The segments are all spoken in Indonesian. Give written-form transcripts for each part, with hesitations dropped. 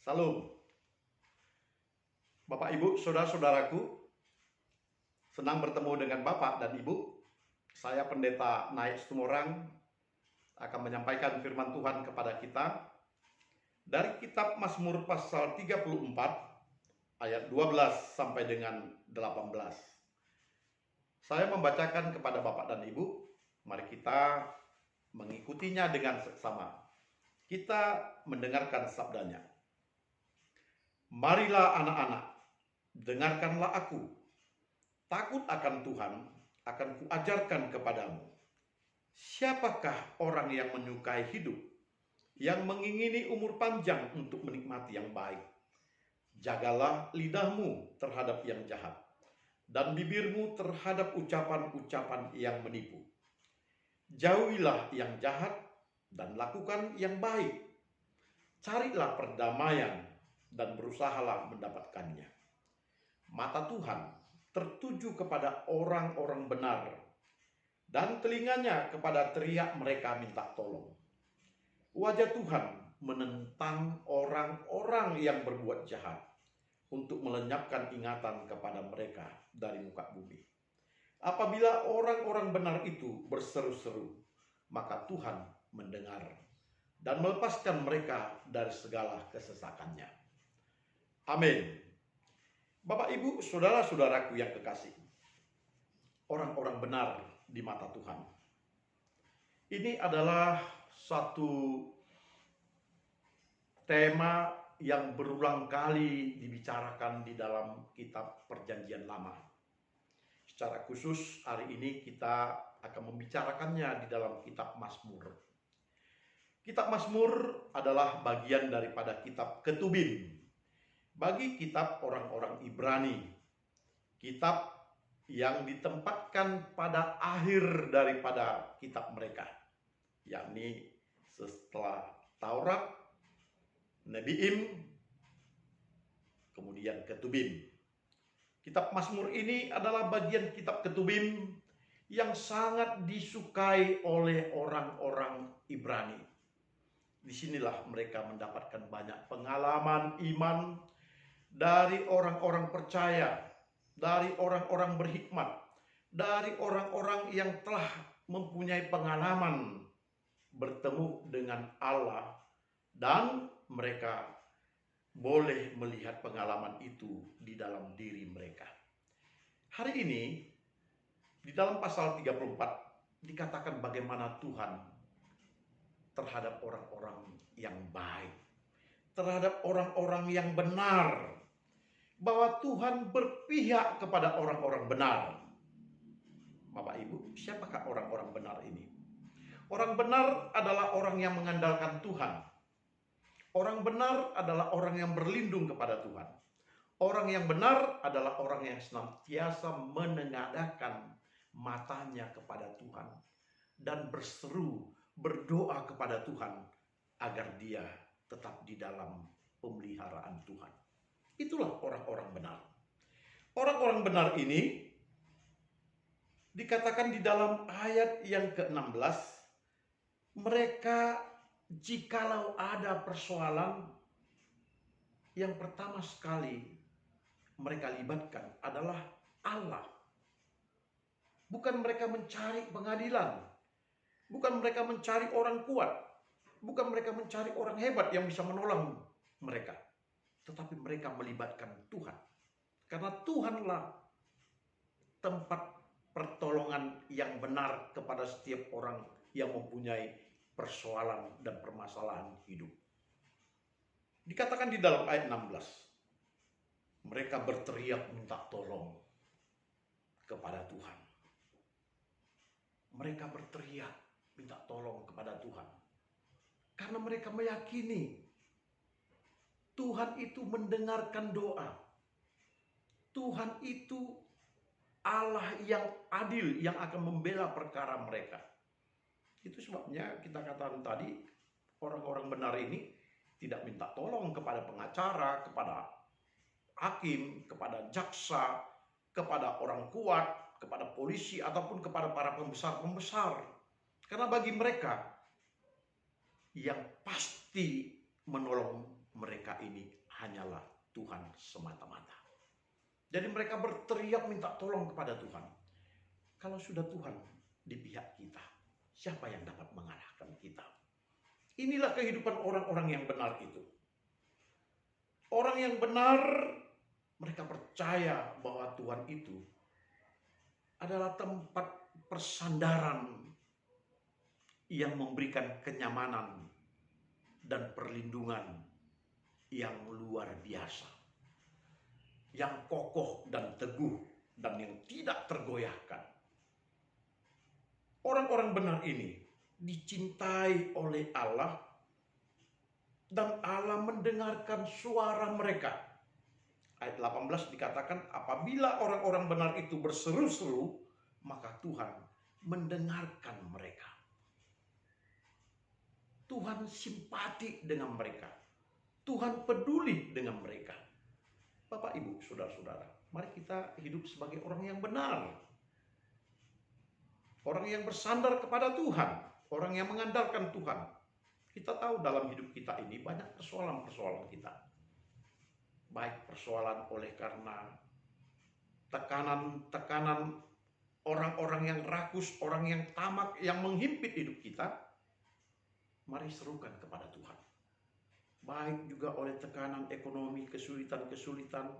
Salam, Bapak Ibu, saudara-saudaraku, senang bertemu dengan Bapak dan Ibu. Saya Pendeta Naik Stumorang akan menyampaikan firman Tuhan kepada kita dari kitab Mazmur pasal 34 ayat 12 sampai dengan 18. Saya membacakan kepada Bapak dan Ibu, mari kita mengikutinya dengan seksama. Kita mendengarkan sabdanya. Marilah anak-anak, dengarkanlah aku. Takut akan Tuhan akan kuajarkan kepadamu. Siapakah orang yang menyukai hidup, yang mengingini umur panjang untuk menikmati yang baik? Jagalah lidahmu terhadap yang jahat, dan bibirmu terhadap ucapan-ucapan yang menipu. Jauhilah yang jahat dan lakukan yang baik. Carilah perdamaian dan berusahalah mendapatkannya. Mata Tuhan tertuju kepada orang-orang benar, dan telinganya kepada teriak mereka minta tolong. Wajah Tuhan menentang orang-orang yang berbuat jahat, untuk melenyapkan ingatan kepada mereka dari muka bumi. Apabila orang-orang benar itu berseru-seru, maka Tuhan mendengar dan melepaskan mereka dari segala kesesakannya. Amin. Bapak, Ibu, saudara-saudaraku yang kekasih, orang-orang benar di mata Tuhan. Ini adalah satu tema yang berulang kali dibicarakan di dalam kitab Perjanjian Lama. Secara khusus hari ini kita akan membicarakannya di dalam kitab Mazmur. Kitab Mazmur adalah bagian daripada kitab Ketubim bagi kitab orang-orang Ibrani, kitab yang ditempatkan pada akhir daripada kitab mereka, yakni setelah Taurat, Nebiim, kemudian Ketubim. Kitab Mazmur ini adalah bagian kitab Ketubim yang sangat disukai oleh orang-orang Ibrani. Disinilah mereka mendapatkan banyak pengalaman iman dari orang-orang percaya, dari orang-orang berhikmat, dari orang-orang yang telah mempunyai pengalaman bertemu dengan Allah, dan mereka boleh melihat pengalaman itu di dalam diri mereka. Hari ini di dalam pasal 34 dikatakan bagaimana Tuhan terhadap orang-orang yang baik, terhadap orang-orang yang benar, bahwa Tuhan berpihak kepada orang-orang benar. Bapak Ibu, siapakah orang-orang benar ini? Orang benar adalah orang yang mengandalkan Tuhan. Orang benar adalah orang yang berlindung kepada Tuhan. Orang yang benar adalah orang yang senantiasa menengadahkan matanya kepada Tuhan dan berseru, berdoa kepada Tuhan agar dia tetap di dalam pemeliharaan Tuhan. Itulah orang-orang benar. Orang-orang benar ini dikatakan di dalam ayat yang ke-16, mereka jikalau ada persoalan, yang pertama sekali mereka libatkan adalah Allah. Bukan mereka mencari pengadilan, bukan mereka mencari orang kuat, bukan mereka mencari orang hebat yang bisa menolong mereka, tetapi mereka melibatkan Tuhan. Karena Tuhanlah tempat pertolongan yang benar kepada setiap orang yang mempunyai persoalan dan permasalahan hidup. Dikatakan di dalam ayat 16, mereka berteriak minta tolong kepada Tuhan. Mereka berteriak minta tolong kepada Tuhan karena mereka meyakini Tuhan itu mendengarkan doa. Tuhan itu Allah yang adil, yang akan membela perkara mereka. Itu sebabnya kita katakan tadi, orang-orang benar ini tidak minta tolong kepada pengacara, kepada hakim, kepada jaksa, kepada orang kuat, kepada polisi, ataupun kepada para pembesar-pembesar. Karena bagi mereka yang pasti menolong mereka ini hanyalah Tuhan semata-mata. Jadi mereka berteriak minta tolong kepada Tuhan. Kalau sudah Tuhan di pihak kita, siapa yang dapat mengalahkan kita? Inilah kehidupan orang-orang yang benar itu. Orang yang benar, mereka percaya bahwa Tuhan itu adalah tempat persandaran yang memberikan kenyamanan dan perlindungan yang luar biasa, yang kokoh dan teguh dan yang tidak tergoyahkan. Orang-orang benar ini dicintai oleh Allah dan Allah mendengarkan suara mereka. Ayat 18 dikatakan, apabila orang-orang benar itu berseru-seru, maka Tuhan mendengarkan mereka. Tuhan simpati dengan mereka. Tuhan peduli dengan mereka. Bapak, Ibu, saudara-saudara, mari kita hidup sebagai orang yang benar. Orang yang bersandar kepada Tuhan, orang yang mengandalkan Tuhan. Kita tahu dalam hidup kita ini banyak persoalan-persoalan kita. Baik persoalan oleh karena tekanan orang-orang yang rakus, orang yang tamak, yang menghimpit hidup kita. Mari serukan kepada Tuhan. Baik juga oleh tekanan ekonomi, kesulitan-kesulitan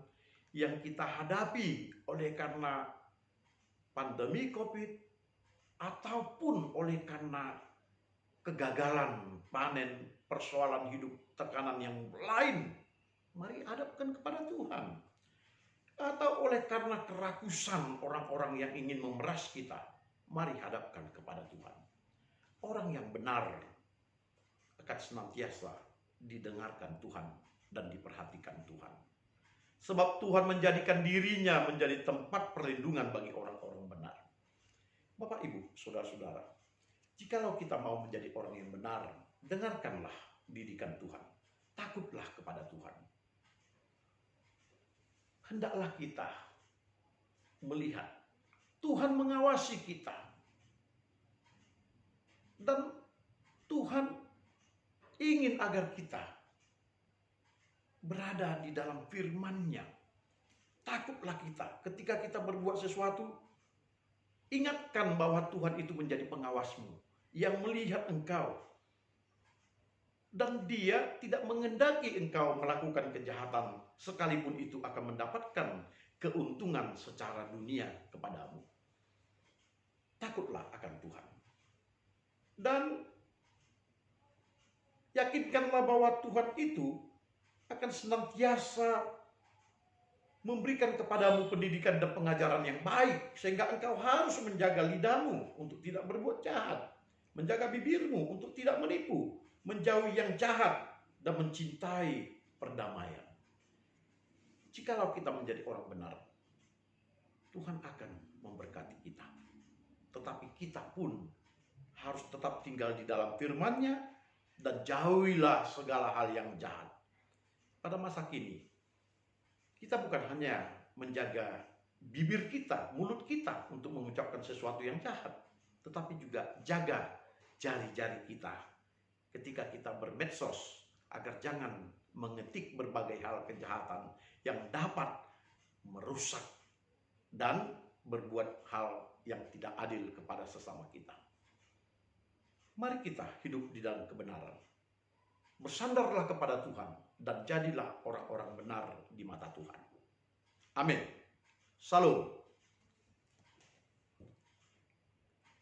yang kita hadapi oleh karena pandemi COVID, ataupun oleh karena kegagalan panen, persoalan hidup, tekanan yang lain. Mari hadapkan kepada Tuhan. Atau oleh karena kerakusan orang-orang yang ingin memeras kita, mari hadapkan kepada Tuhan. Orang yang benar akan senantiasa didengarkan Tuhan dan diperhatikan Tuhan. Sebab Tuhan menjadikan dirinya menjadi tempat perlindungan bagi orang-orang benar. Bapak, Ibu, saudara-saudara, jikalau kita mau menjadi orang yang benar, dengarkanlah didikan Tuhan. Takutlah kepada Tuhan. Hendaklah kita melihat Tuhan mengawasi kita. Dan Tuhan ingin agar kita berada di dalam firman-Nya. Takutlah kita ketika kita berbuat sesuatu. Ingatkan bahwa Tuhan itu menjadi pengawasmu, yang melihat engkau. Dan Dia tidak mengendaki engkau melakukan kejahatan, sekalipun itu akan mendapatkan keuntungan secara dunia kepadamu. Takutlah akan Tuhan. Dan yakinkanlah bahwa Tuhan itu akan senantiasa memberikan kepadamu pendidikan dan pengajaran yang baik, sehingga engkau harus menjaga lidahmu untuk tidak berbuat jahat, menjaga bibirmu untuk tidak menipu, menjauhi yang jahat, dan mencintai perdamaian. Jikalau kita menjadi orang benar, Tuhan akan memberkati kita. Tetapi kita pun harus tetap tinggal di dalam firman-Nya dan jauhilah segala hal yang jahat. Pada masa kini, kita bukan hanya menjaga bibir kita, mulut kita untuk mengucapkan sesuatu yang jahat, tetapi juga jaga jari-jari kita ketika kita bermedsos, agar jangan mengetik berbagai hal kejahatan yang dapat merusak dan berbuat hal yang tidak adil kepada sesama kita. Mari kita hidup di dalam kebenaran. Bersandarlah kepada Tuhan dan jadilah orang-orang benar di mata Tuhan. Amin. Salam.